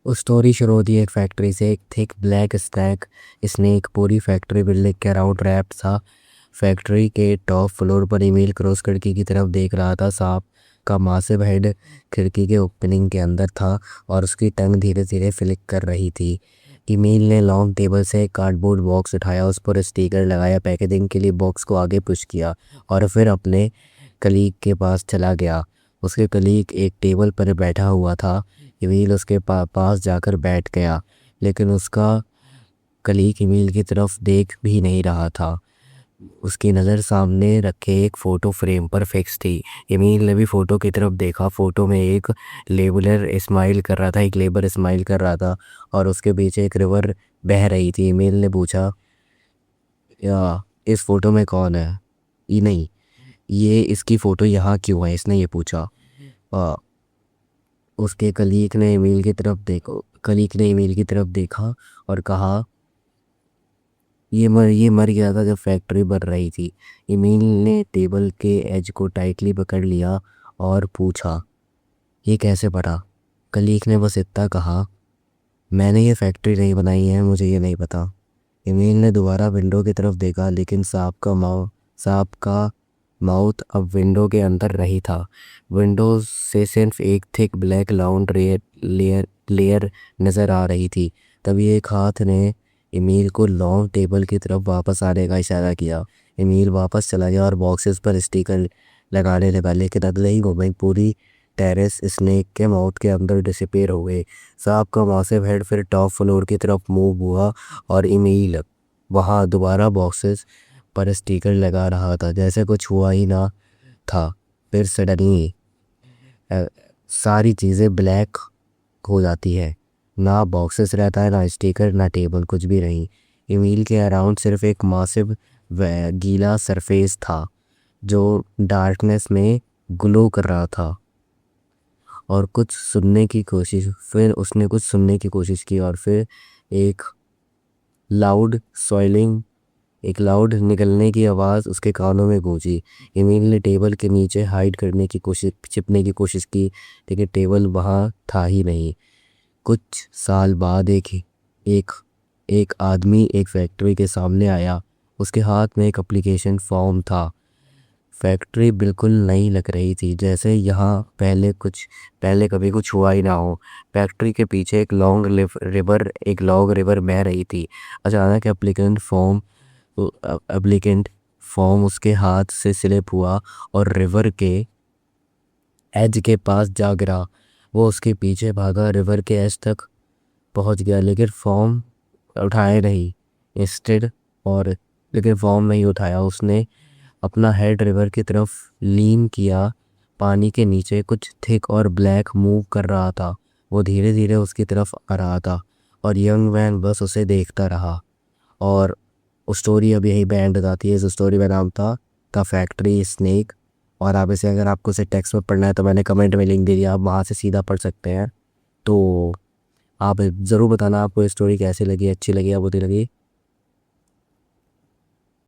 उस स्टोरी शुरू होती है एक फैक्ट्री से। एक थिक ब्लैक स्नैक पूरी फैक्ट्री बिल्डिंग के अराउंड रैप्ड था। फैक्ट्री के टॉप फ्लोर पर ईमेल क्रॉस खिड़की की तरफ देख रहा था। सांप का मासिव हेड खिड़की के ओपनिंग के अंदर था और उसकी टंग धीरे धीरे फ्लिक कर रही थी। ईमेल ने लॉन्ग टेबल से एक कार्डबोर्ड बॉक्स उठाया, उस पर स्टिकर लगाया, पैकेजिंग के लिए बॉक्स को आगे पुश किया और फिर अपने कलीग के पास चला गया। उसके कलीग एक टेबल पर बैठा हुआ था। ईमेल उसके पास जाकर बैठ गया, लेकिन उसका कलीग ईमेल की तरफ देख भी नहीं रहा था। उसकी नज़र सामने रखे एक फ़ोटो फ्रेम पर फिक्स थी। एमील ने भी फ़ोटो की तरफ देखा। फ़ोटो में एक लेबर स्माइल कर रहा था और उसके पीछे एक रिवर बह रही थी। एमील ने पूछा, या इस फ़ोटो में कौन है? ये नहीं, ये इसकी फ़ोटो यहाँ क्यों है? इसने ये पूछा। आ, उसके कलीग ने ईमेल की तरफ देखा और कहा, ये मर गया था जब फैक्ट्री बन रही थी। ईमेल ने टेबल के एज को टाइटली पकड़ लिया और पूछा, ये कैसे पड़ा? कलीग ने बस इतना कहा, मैंने ये फैक्ट्री नहीं बनाई है, मुझे ये नहीं पता। ईमेल ने दोबारा विंडो की तरफ देखा, लेकिन सांप का माउथ अब विंडो के अंदर नहीं था। विंडो से सिर्फ एक थिक ब्लैक लाउंड लेयर नज़र आ रही थी। तभी एक हाथ ने ईमेल को लॉन्ग टेबल की तरफ वापस आने का इशारा किया। ईमेल वापस चला गया और बॉक्सेस पर स्टिकर लगाने लगा, लेकिन अगले ही मोमेंट पूरी टेरेस स्नेक के माउथ के अंदर डिसअपीयर हो गए। सांप का मासिव हेड फिर टॉप फ्लोर की तरफ मूव हुआ और ईमेल वहाँ दोबारा बॉक्सेस पर स्टिकर लगा रहा था, जैसे कुछ हुआ ही ना था। फिर सडनली सारी चीज़ें ब्लैक हो जाती है। ना बॉक्सेस रहता है, ना स्टिकर, ना टेबल, कुछ भी नहीं। ईमेल के अराउंड सिर्फ एक मासिव गीला सरफेस था जो डार्कनेस में ग्लो कर रहा था। और उसने कुछ सुनने की कोशिश की और फिर एक लाउड सॉइलिंग एक लाउड निकलने की आवाज़ उसके कानों में गूंजी। ईमेल ने टेबल के नीचे छिपने की कोशिश की, लेकिन टेबल वहाँ था ही नहीं। कुछ साल बाद एक एक आदमी एक फैक्ट्री के सामने आया। उसके हाथ में एक एप्लीकेशन फॉर्म था। फैक्ट्री बिल्कुल नई लग रही थी, जैसे यहाँ पहले कभी कुछ हुआ ही ना हो। फैक्ट्री के पीछे एक लॉन्ग रिवर बह रही थी। अचानक एप्लीकेंट फॉर्म उसके हाथ से स्लिप हुआ और रिवर के एज के पास जा गिरा। वो उसके पीछे भागा, रिवर के एज तक पहुंच गया, लेकिन फॉर्म उठाए नहीं इंस्टेड और लेकिन फॉर्म नहीं उठाया। उसने अपना हेड रिवर की तरफ लीन किया। पानी के नीचे कुछ थिक और ब्लैक मूव कर रहा था। वो धीरे धीरे उसकी तरफ आ रहा था और यंग मैन बस उसे देखता रहा। और उस स्टोरी अब यही बैंड बताती है। इस स्टोरी का नाम था द फैक्ट्री स्नेक। और आप इसे अगर आपको इसे टेक्स्ट में पढ़ना है तो मैंने कमेंट में लिंक दे दिया, आप वहाँ से सीधा पढ़ सकते हैं। तो आप ज़रूर बताना आपको ये स्टोरी कैसी लगी, अच्छी लगी या बुरी लगी।